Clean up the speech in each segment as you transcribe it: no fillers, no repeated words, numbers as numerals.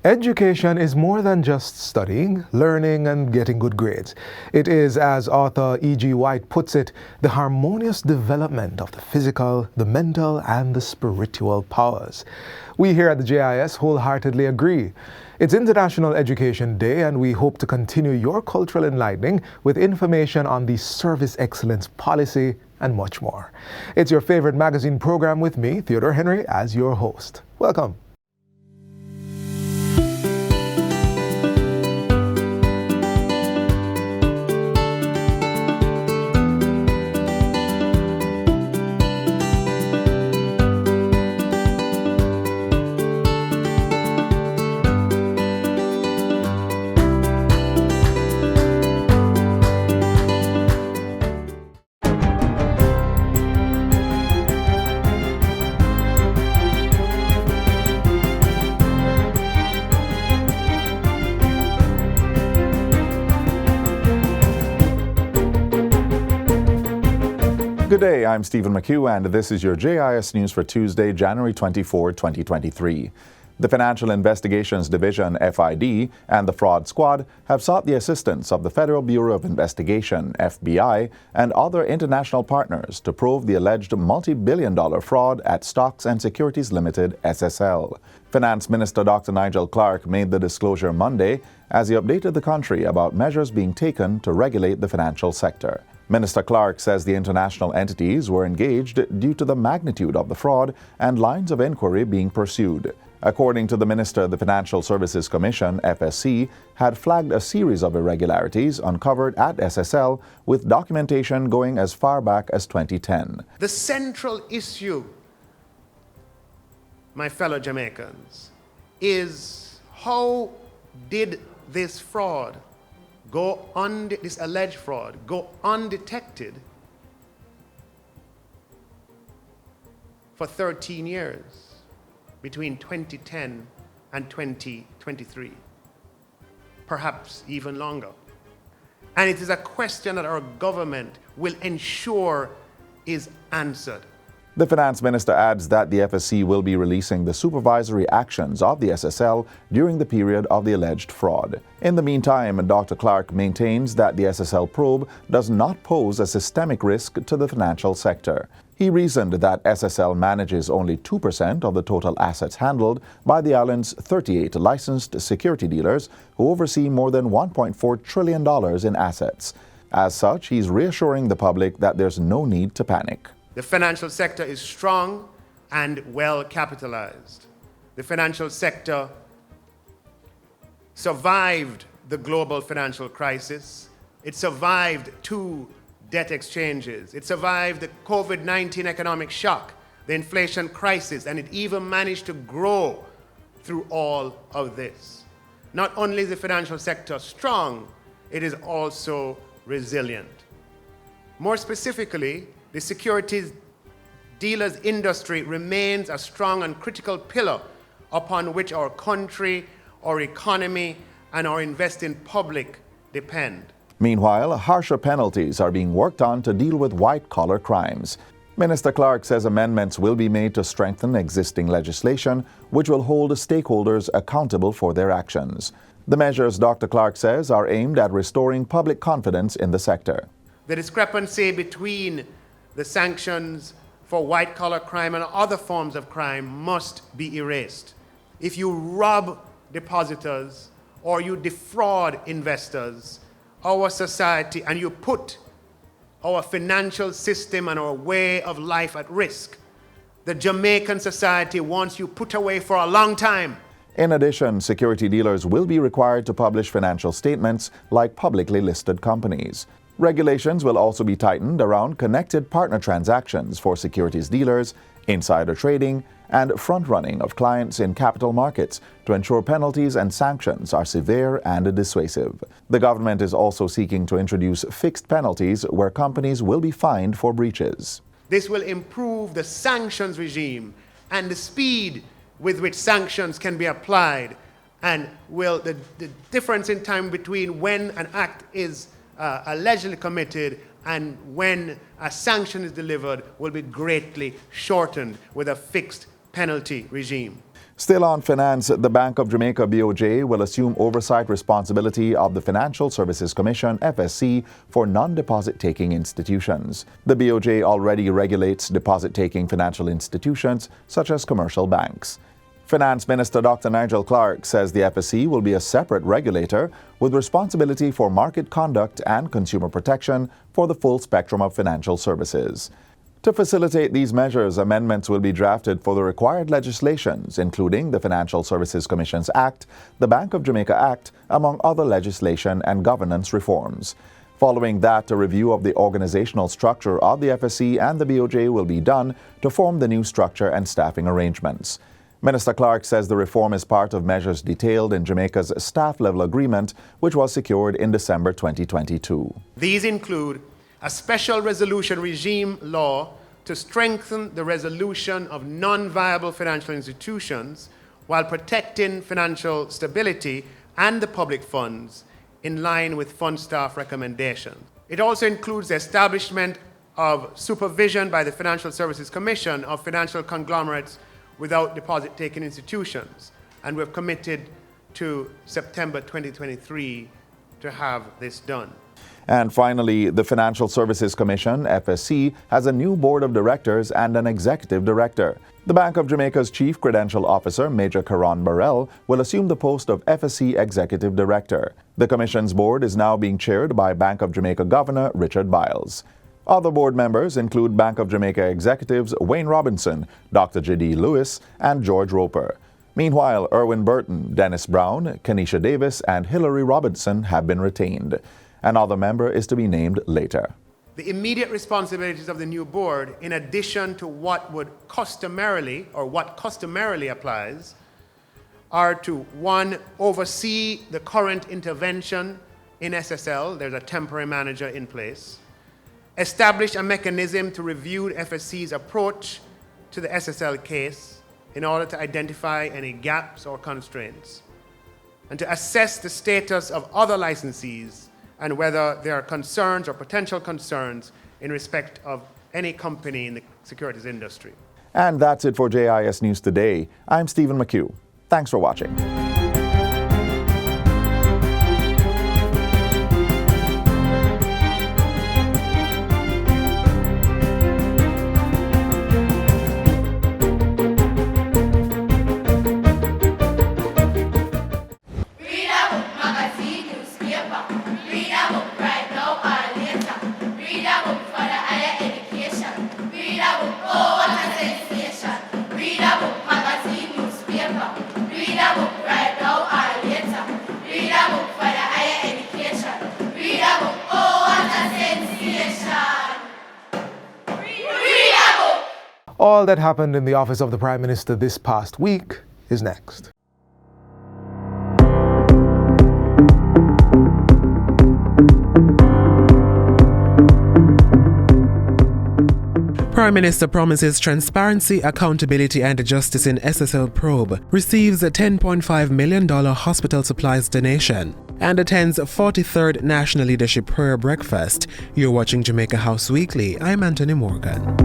Education is more than just studying, learning, and getting good grades. It is, as author E.G. White puts it, the harmonious development of the physical, the mental, and the spiritual powers. We here at the JIS wholeheartedly agree. It's International Education Day, and we hope to continue your cultural enlightening with information on the service excellence policy and much more. It's your favorite magazine program with me, Theodore Henry, as your host. Welcome. Good day, I'm Stephen McHugh, and this is your JIS News for Tuesday, January 24, 2023. The Financial Investigations Division, FID, and the Fraud Squad have sought the assistance of the Federal Bureau of Investigation, FBI, and other international partners to probe the alleged multi-billion-dollar fraud at Stocks and Securities Limited, SSL. Finance Minister Dr. Nigel Clark made the disclosure Monday as he updated the country about measures being taken to regulate the financial sector. Minister Clark says the international entities were engaged due to the magnitude of the fraud and lines of inquiry being pursued. According to the minister, the Financial Services Commission, FSC, had flagged a series of irregularities uncovered at SSL with documentation going as far back as 2010. The central issue, my fellow Jamaicans, is how did this fraud this alleged fraud go undetected for 13 years, between 2010 and 2023, perhaps even longer. And it is a question that our government will ensure is answered. The finance minister adds that the FSC will be releasing the supervisory actions of the SSL during the period of the alleged fraud. In the meantime, Dr. Clark maintains that the SSL probe does not pose a systemic risk to the financial sector. He reasoned that SSL manages only 2% of the total assets handled by the island's 38 licensed security dealers who oversee more than $1.4 trillion in assets. As such, he's reassuring the public that there's no need to panic. The financial sector is strong and well capitalized. The financial sector survived the global financial crisis. It survived 2 debt exchanges. It survived the COVID-19 economic shock, the inflation crisis, and it even managed to grow through all of this. Not only is the financial sector strong, it is also resilient. More specifically, the securities dealers industry remains a strong and critical pillar upon which our country, our economy, and our investing public depend. Meanwhile, harsher penalties are being worked on to deal with white-collar crimes. Minister Clark says amendments will be made to strengthen existing legislation, which will hold stakeholders accountable for their actions. The measures, Dr. Clark says, are aimed at restoring public confidence in the sector. The discrepancy between the sanctions for white-collar crime and other forms of crime must be erased. If you rob depositors or you defraud investors, our society, and you put our financial system and our way of life at risk, the Jamaican society wants you put away for a long time. In addition, security dealers will be required to publish financial statements like publicly listed companies. Regulations will also be tightened around connected partner transactions for securities dealers, insider trading, and front-running of clients in capital markets to ensure penalties and sanctions are severe and dissuasive. The government is also seeking to introduce fixed penalties where companies will be fined for breaches. This will improve the sanctions regime and the speed with which sanctions can be applied, and will the difference in time between when an act is allegedly committed and when a sanction is delivered will be greatly shortened with a fixed penalty regime. Still on finance, the Bank of Jamaica BOJ will assume oversight responsibility of the Financial Services Commission FSC for non-deposit taking institutions. The BOJ already regulates deposit-taking financial institutions such as commercial banks. Finance Minister Dr. Nigel Clark says the FSC will be a separate regulator with responsibility for market conduct and consumer protection for the full spectrum of financial services. To facilitate these measures, amendments will be drafted for the required legislations, including the Financial Services Commissions Act, the Bank of Jamaica Act, among other legislation and governance reforms. Following that, a review of the organizational structure of the FSC and the BOJ will be done to form the new structure and staffing arrangements. Minister Clark says the reform is part of measures detailed in Jamaica's staff-level agreement, which was secured in December 2022. These include a special resolution regime law to strengthen the resolution of non-viable financial institutions while protecting financial stability and the public funds in line with fund staff recommendations. It also includes the establishment of supervision by the Financial Services Commission of financial conglomerates without deposit-taking institutions, and we've committed to September 2023 to have this done. And finally, the Financial Services Commission, FSC, has a new board of directors and an executive director. The Bank of Jamaica's Chief Credential Officer, Major Karan Burrell, will assume the post of FSC Executive Director. The Commission's board is now being chaired by Bank of Jamaica Governor Richard Biles. Other board members include Bank of Jamaica executives Wayne Robinson, Dr. J.D. Lewis, and George Roper. Meanwhile, Erwin Burton, Dennis Brown, Kenisha Davis, and Hillary Robinson have been retained. Another member is to be named later. The immediate responsibilities of the new board, in addition to what customarily applies, are to, one, oversee the current intervention in SSL. There's a temporary manager in place. Establish a mechanism to review FSC's approach to the SSL case in order to identify any gaps or constraints, and to assess the status of other licensees and whether there are concerns or potential concerns in respect of any company in the securities industry. And that's it for JIS News Today. I'm Stephen McHugh. Thanks for watching. All that happened in the office of the Prime Minister this past week is next. Prime Minister promises transparency, accountability and justice in SSL probe, receives a $10.5 million hospital supplies donation, and attends 43rd National Leadership Prayer Breakfast. You're watching Jamaica House Weekly. I'm Anthony Morgan.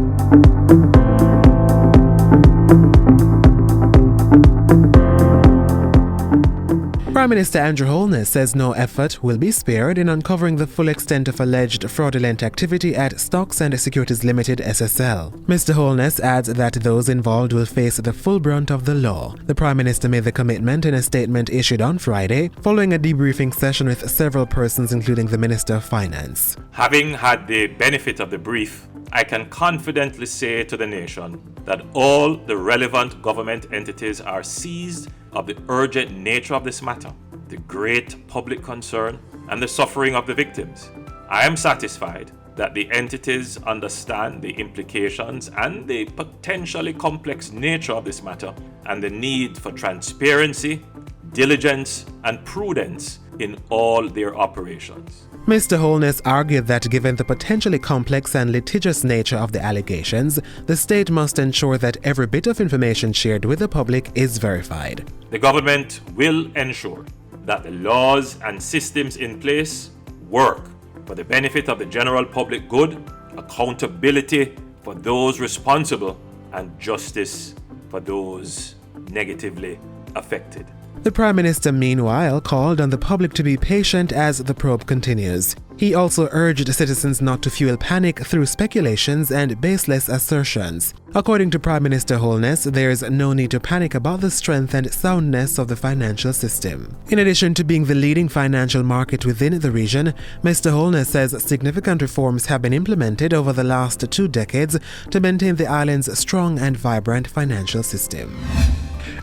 Prime Minister Andrew Holness says no effort will be spared in uncovering the full extent of alleged fraudulent activity at Stocks and Securities Limited SSL. Mr. Holness adds that those involved will face the full brunt of the law. The Prime Minister made the commitment in a statement issued on Friday, following a debriefing session with several persons including the Minister of Finance. Having had the benefit of the brief, I can confidently say to the nation that all the relevant government entities are seized of the urgent nature of this matter, the great public concern, and the suffering of the victims. I am satisfied that the entities understand the implications and the potentially complex nature of this matter and the need for transparency, diligence, and prudence in all their operations. Mr. Holness argued that given the potentially complex and litigious nature of the allegations, the state must ensure that every bit of information shared with the public is verified. The government will ensure that the laws and systems in place work for the benefit of the general public good, accountability for those responsible, and justice for those negatively affected. The Prime Minister, meanwhile, called on the public to be patient as the probe continues. He also urged citizens not to fuel panic through speculations and baseless assertions. According to Prime Minister Holness, there's no need to panic about the strength and soundness of the financial system. In addition to being the leading financial market within the region, Mr. Holness says significant reforms have been implemented over the last 2 decades to maintain the island's strong and vibrant financial system.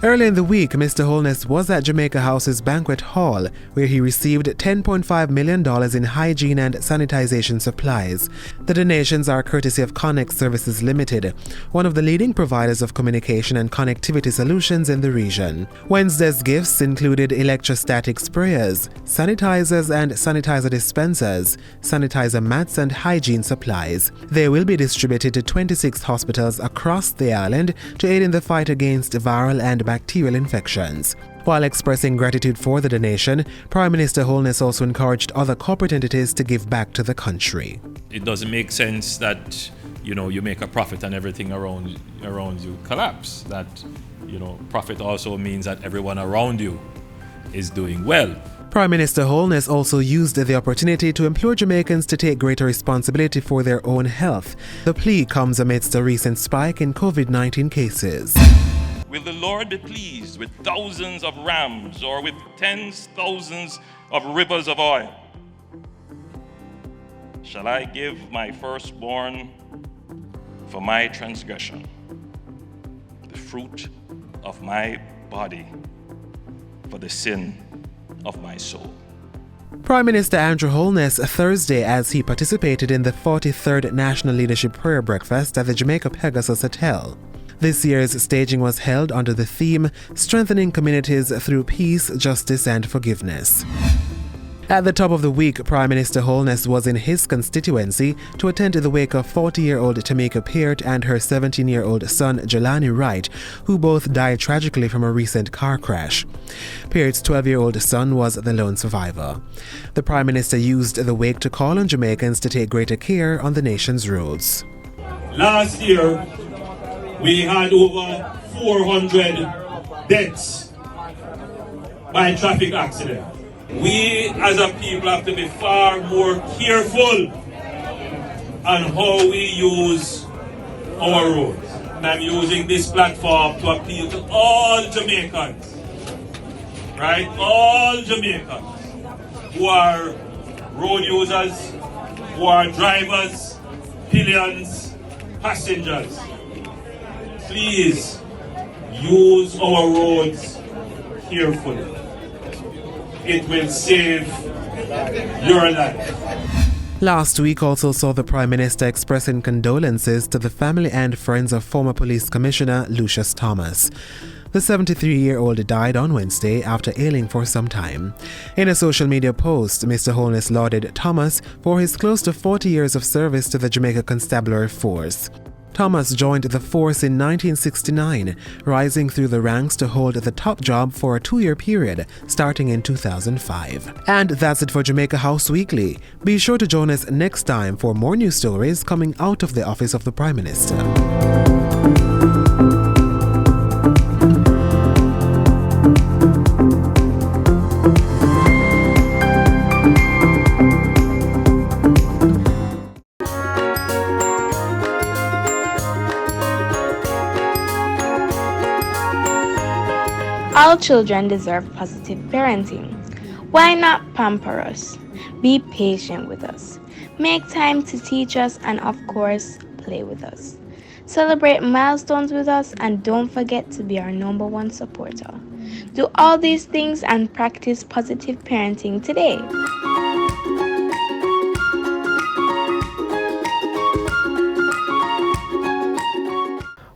Early in the week, Mr. Holness was at Jamaica House's banquet hall, where he received $10.5 million in hygiene and sanitization supplies. The donations are courtesy of Connex Services Limited, one of the leading providers of communication and connectivity solutions in the region. Wednesday's gifts included electrostatic sprayers, sanitizers and sanitizer dispensers, sanitizer mats and hygiene supplies. They will be distributed to 26 hospitals across the island to aid in the fight against viral and bacterial infections. While expressing gratitude for the donation, Prime Minister Holness also encouraged other corporate entities to give back to the country. It doesn't make sense that, you make a profit and everything around you collapse. That, profit also means that everyone around you is doing well. Prime Minister Holness also used the opportunity to implore Jamaicans to take greater responsibility for their own health. The plea comes amidst a recent spike in COVID-19 cases. Will the Lord be pleased with thousands of rams or with tens thousands of rivers of oil? Shall I give my firstborn for my transgression, the fruit of my body for the sin of my soul? Prime Minister Andrew Holness Thursday as he participated in the 43rd National Leadership Prayer Breakfast at the Jamaica Pegasus Hotel. This year's staging was held under the theme, Strengthening Communities Through Peace, Justice and Forgiveness. At the top of the week, Prime Minister Holness was in his constituency to attend the wake of 40-year-old Tamika Peart and her 17-year-old son Jelani Wright, who both died tragically from a recent car crash. Peart's 12-year-old son was the lone survivor. The Prime Minister used the wake to call on Jamaicans to take greater care on the nation's roads. Last year, we had over 400 deaths by traffic accident. We as a people have to be far more careful on how we use our roads. I'm using this platform to appeal to all Jamaicans, right? All Jamaicans who are road users, who are drivers, pillions, passengers. Please use our roads carefully. It will save your life. Last week also saw the Prime Minister expressing condolences to the family and friends of former Police Commissioner Lucius Thomas. The 73-year-old died on Wednesday after ailing for some time. In a social media post, Mr. Holness lauded Thomas for his close to 40 years of service to the Jamaica Constabulary Force. Thomas joined the force in 1969, rising through the ranks to hold the top job for a 2-year period, starting in 2005. And that's it for Jamaica House Weekly. Be sure to join us next time for more news stories coming out of the office of the Prime Minister. All children deserve positive parenting. Why not pamper us? Be patient with us. Make time to teach us and, of course, play with us. Celebrate milestones with us and don't forget to be our #1 supporter. Do all these things and practice positive parenting today.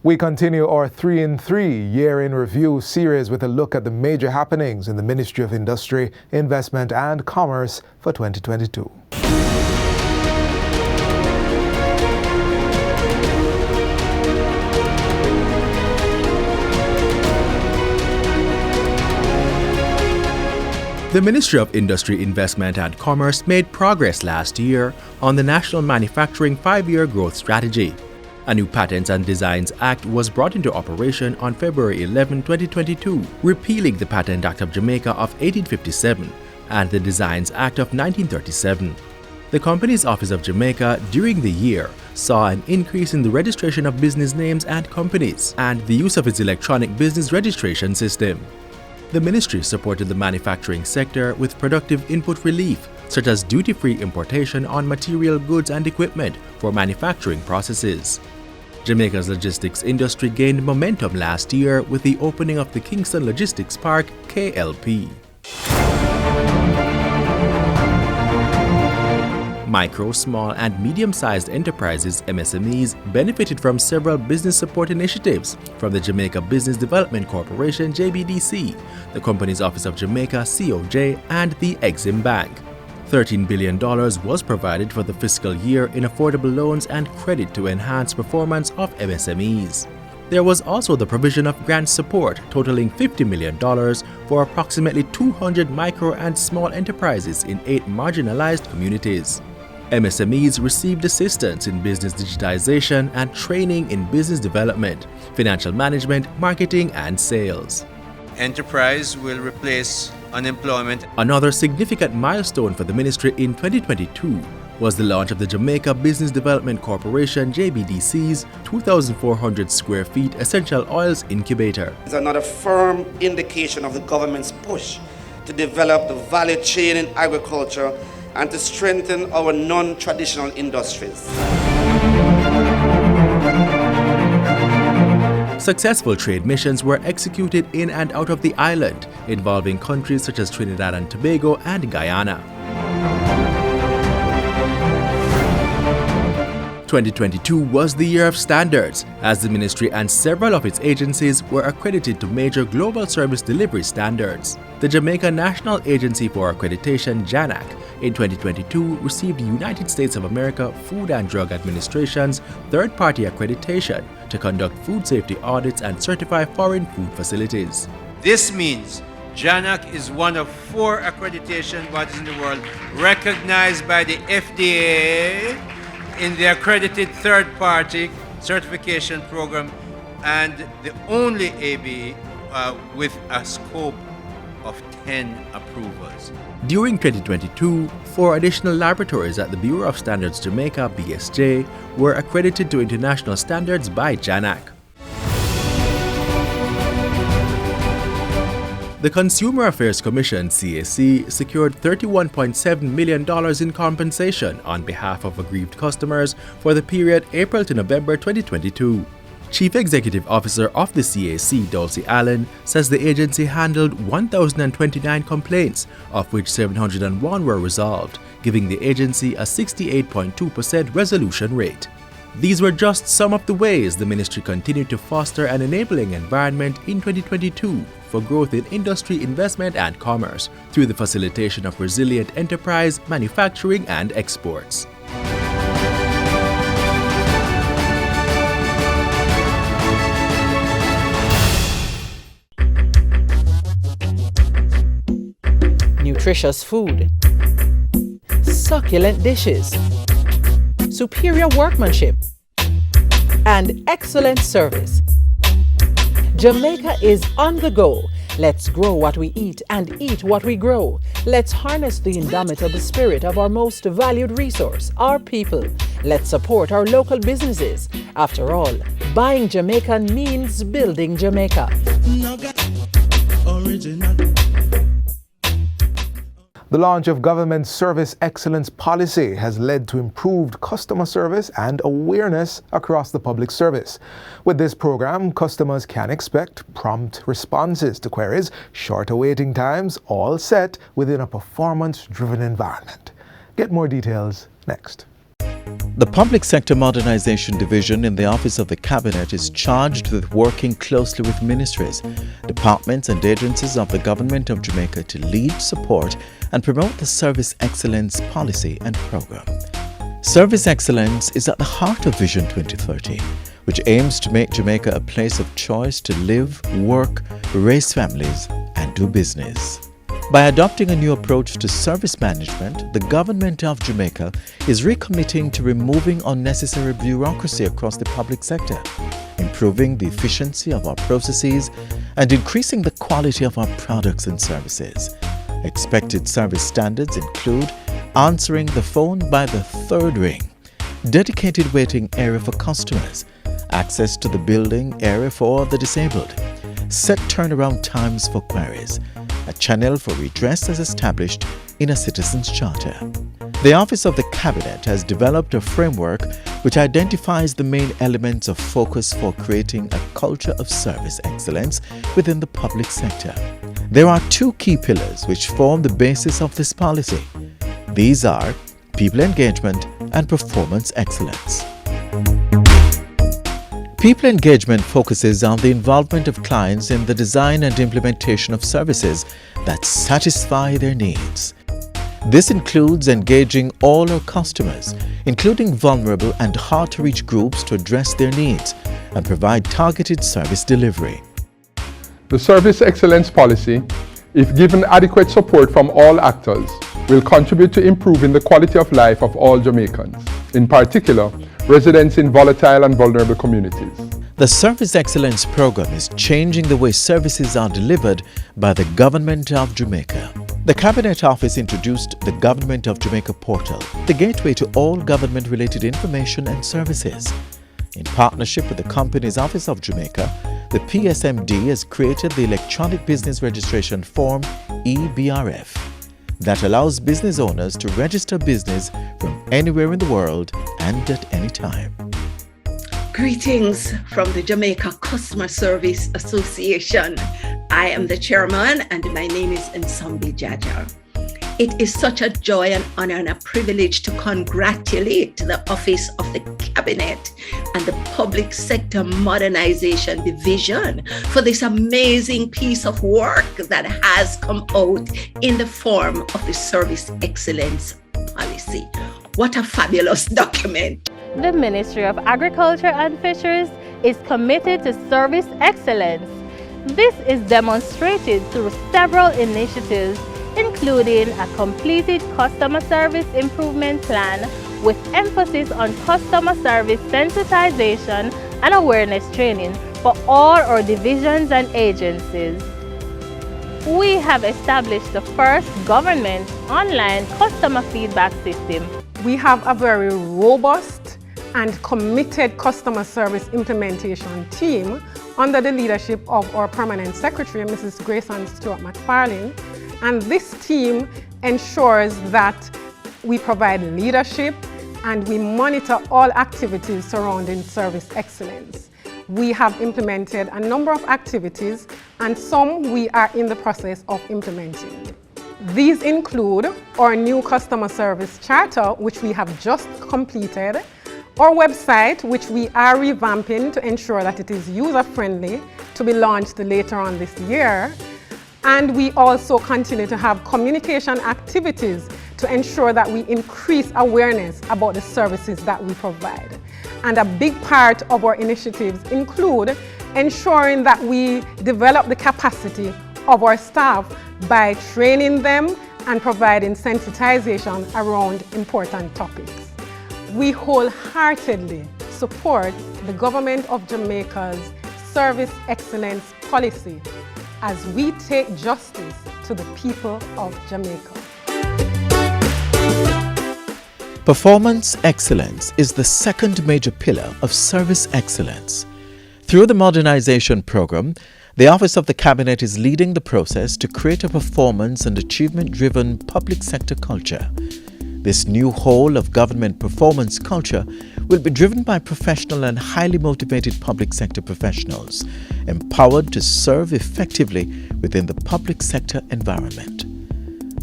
We continue our 3 in 3 Year in Review series with a look at the major happenings in the Ministry of Industry, Investment and Commerce for 2022. The Ministry of Industry, Investment and Commerce made progress last year on the National Manufacturing 5-Year Growth Strategy. A new Patents and Designs Act was brought into operation on February 11, 2022, repealing the Patent Act of Jamaica of 1857 and the Designs Act of 1937. The Companies Office of Jamaica during the year saw an increase in the registration of business names and companies and the use of its electronic business registration system. The ministry supported the manufacturing sector with productive input relief, such as duty-free importation on material goods and equipment for manufacturing processes. Jamaica's logistics industry gained momentum last year with the opening of the Kingston Logistics Park, KLP. Micro, small, and medium-sized enterprises (MSMEs) benefited from several business support initiatives from the Jamaica Business Development Corporation (JBDC), the Companies Office of Jamaica (COJ), and the Exim Bank. $13 billion was provided for the fiscal year in affordable loans and credit to enhance performance of MSMEs. There was also the provision of grant support totaling $50 million for approximately 200 micro and small enterprises in 8 marginalized communities. MSMEs received assistance in business digitization and training in business development, financial management, marketing, and sales. Enterprise will replace unemployment. Another significant milestone for the ministry in 2022 was the launch of the Jamaica Business Development Corporation (JBDC's) 2,400 square feet essential oils incubator. It's another firm indication of the government's push to develop the value chain in agriculture and to strengthen our non-traditional industries. Successful trade missions were executed in and out of the island, involving countries such as Trinidad and Tobago and Guyana. 2022 was the year of standards, as the ministry and several of its agencies were accredited to major global service delivery standards. The Jamaica National Agency for Accreditation (JANAC) in 2022 received the United States of America Food and Drug Administration's third-party accreditation to conduct food safety audits and certify foreign food facilities. This means JANAC is one of 4 accreditation bodies in the world recognized by the FDA in the accredited third-party certification program and the only AB with a scope of 10 approvals. During 2022, 4 additional laboratories at the Bureau of Standards Jamaica (BSJ) were accredited to international standards by JANAC. The Consumer Affairs Commission (CAC) secured $31.7 million in compensation on behalf of aggrieved customers for the period April to November 2022. Chief Executive Officer of the CAC, Dulcie Allen, says the agency handled 1,029 complaints, of which 701 were resolved, giving the agency a 68.2% resolution rate. These were just some of the ways the ministry continued to foster an enabling environment in 2022 for growth in industry, investment, and commerce through the facilitation of resilient enterprise, manufacturing, and exports. Nutritious food, succulent dishes, superior workmanship, and excellent service. Jamaica is on the go. Let's grow what we eat and eat what we grow. Let's harness the indomitable spirit of our most valued resource, our people. Let's support our local businesses. After all, buying Jamaican means building Jamaica. The launch of Government Service Excellence Policy has led to improved customer service and awareness across the public service. With this program, customers can expect prompt responses to queries, shorter waiting times, all set within a performance-driven environment. Get more details next. The Public Sector Modernization Division in the Office of the Cabinet is charged with working closely with ministries, departments and agencies of the Government of Jamaica to lead, support and promote the Service Excellence Policy and Program. Service Excellence is at the heart of Vision 2030, which aims to make Jamaica a place of choice to live, work, raise families and do business. By adopting a new approach to service management, the government of Jamaica is recommitting to removing unnecessary bureaucracy across the public sector, improving the efficiency of our processes, and increasing the quality of our products and services. Expected service standards include answering the phone by the third ring, dedicated waiting area for customers, access to the building area for the disabled, set turnaround times for queries. A channel for redress is established in a citizen's charter. The Office of the Cabinet has developed a framework which identifies the main elements of focus for creating a culture of service excellence within the public sector. There are two key pillars which form the basis of this policy. These are people engagement and performance excellence. People engagement focuses on the involvement of clients in the design and implementation of services that satisfy their needs. This includes engaging all our customers, including vulnerable and hard-to-reach groups, to address their needs and provide targeted service delivery. The Service Excellence Policy, if given adequate support from all actors, will contribute to improving the quality of life of all Jamaicans, in particular, residents in volatile and vulnerable communities. The Service Excellence Program is changing the way services are delivered by the Government of Jamaica. The Cabinet Office introduced the Government of Jamaica portal, the gateway to all government-related information and services. In partnership with the Companies Office of Jamaica, the PSMD has created the Electronic Business Registration Form (EBRF) that allows business owners to register business from anywhere in the world and at any time. Greetings from the Jamaica Customer Service Association. I am the chairman and my name is Nsambi Jaja. It is such a joy and honor and a privilege to congratulate the Office of the Cabinet and the Public Sector Modernization Division for this amazing piece of work that has come out in the form of the Service Excellence Policy. What a fabulous document. The Ministry of Agriculture and Fisheries is committed to service excellence. This is demonstrated through several initiatives, including a completed customer service improvement plan with emphasis on customer service sensitization and awareness training for all our divisions and agencies. We have established the first government online customer feedback system. We have a very robust and committed customer service implementation team under the leadership of our Permanent Secretary, Mrs. Grayson Stewart McFarlane. And this team ensures that we provide leadership and we monitor all activities surrounding service excellence. We have implemented a number of activities and some we are in the process of implementing. These include our new customer service charter, which we have just completed, our website, which we are revamping to ensure that it is user-friendly, to be launched later on this year. And we also continue to have communication activities to ensure that we increase awareness about the services that we provide. And a big part of our initiatives include ensuring that we develop the capacity of our staff by training them and providing sensitization around important topics. We wholeheartedly support the Government of Jamaica's Service Excellence Policy as we take justice to the people of Jamaica. Performance excellence is the second major pillar of service excellence. Through the modernization program, the Office of the Cabinet is leading the process to create a performance and achievement-driven public sector culture. This new whole of government performance culture will be driven by professional and highly motivated public sector professionals, empowered to serve effectively within the public sector environment.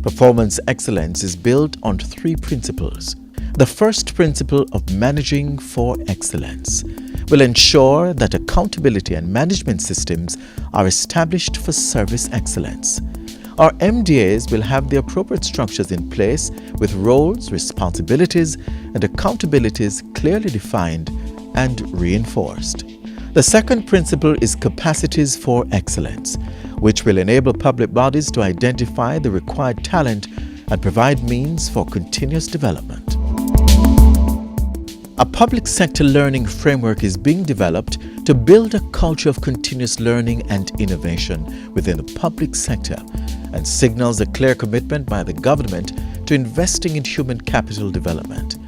Performance excellence is built on three principles. The first principle of managing for excellence will ensure that accountability and management systems are established for service excellence. Our MDAs will have the appropriate structures in place with roles, responsibilities, and accountabilities clearly defined and reinforced. The second principle is capacities for excellence, which will enable public bodies to identify the required talent and provide means for continuous development. A public sector learning framework is being developed to build a culture of continuous learning and innovation within the public sector and signals a clear commitment by the government to investing in human capital development.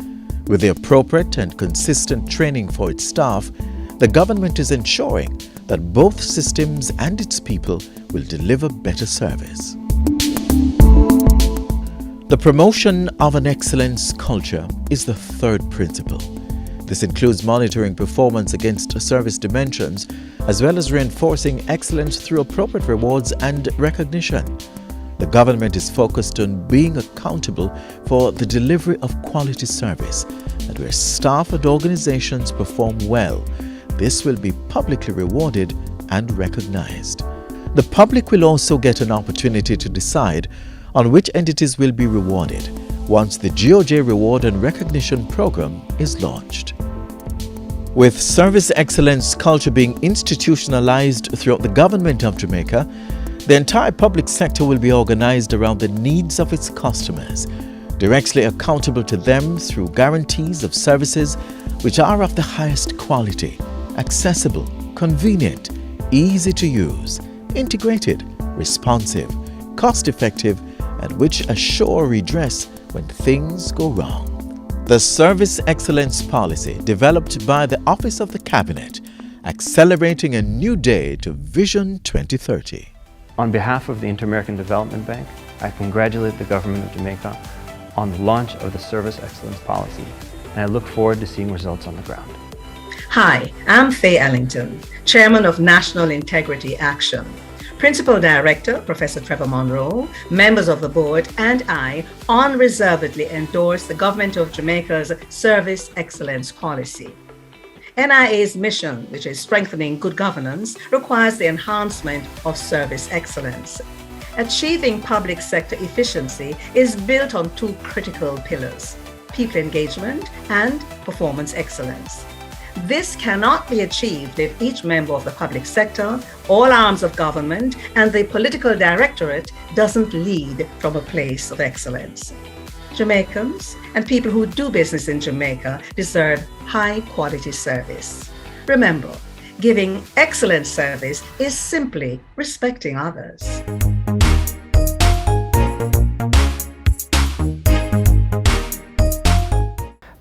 With the appropriate and consistent training for its staff, the government is ensuring that both systems and its people will deliver better service. The promotion of an excellence culture is the third principle. This includes monitoring performance against service dimensions, as well as reinforcing excellence through appropriate rewards and recognition. The government is focused on being accountable for the delivery of quality service, and where staff and organizations perform well, this will be publicly rewarded and recognized. The public will also get an opportunity to decide on which entities will be rewarded once the GOJ Reward and Recognition Program is launched. With service excellence culture being institutionalized throughout the government of Jamaica, the entire public sector will be organized around the needs of its customers, directly accountable to them through guarantees of services which are of the highest quality, accessible, convenient, easy to use, integrated, responsive, cost-effective, and which assure redress when things go wrong. The Service Excellence Policy, developed by the Office of the Cabinet, accelerating a new day to Vision 2030. On behalf of the Inter-American Development Bank, I congratulate the Government of Jamaica on the launch of the Service Excellence Policy, and I look forward to seeing results on the ground. Hi, I'm Faye Ellington, Chairman of National Integrity Action. Principal Director, Professor Trevor Monroe, members of the board, and I unreservedly endorse the Government of Jamaica's Service Excellence Policy. NIA's mission, which is strengthening good governance, requires the enhancement of service excellence. Achieving public sector efficiency is built on two critical pillars: people engagement and performance excellence. This cannot be achieved if each member of the public sector, all arms of government, and the political directorate doesn't lead from a place of excellence. Jamaicans and people who do business in Jamaica deserve high-quality service. Remember, giving excellent service is simply respecting others.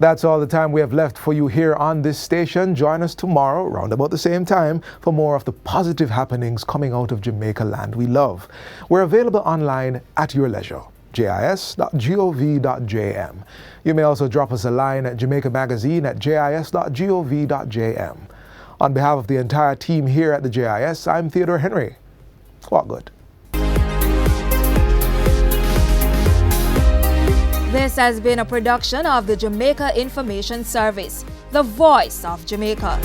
That's all the time we have left for you here on this station. Join us tomorrow, around about the same time, for more of the positive happenings coming out of Jamaica land we love. We're available online at your leisure, jis.gov.jm. You may also drop us a line at Jamaica Magazine at jis.gov.jm. On behalf of the entire team here at the JIS, I'm Theodore Henry. Walk good. This has been a production of the Jamaica Information Service, the voice of Jamaica.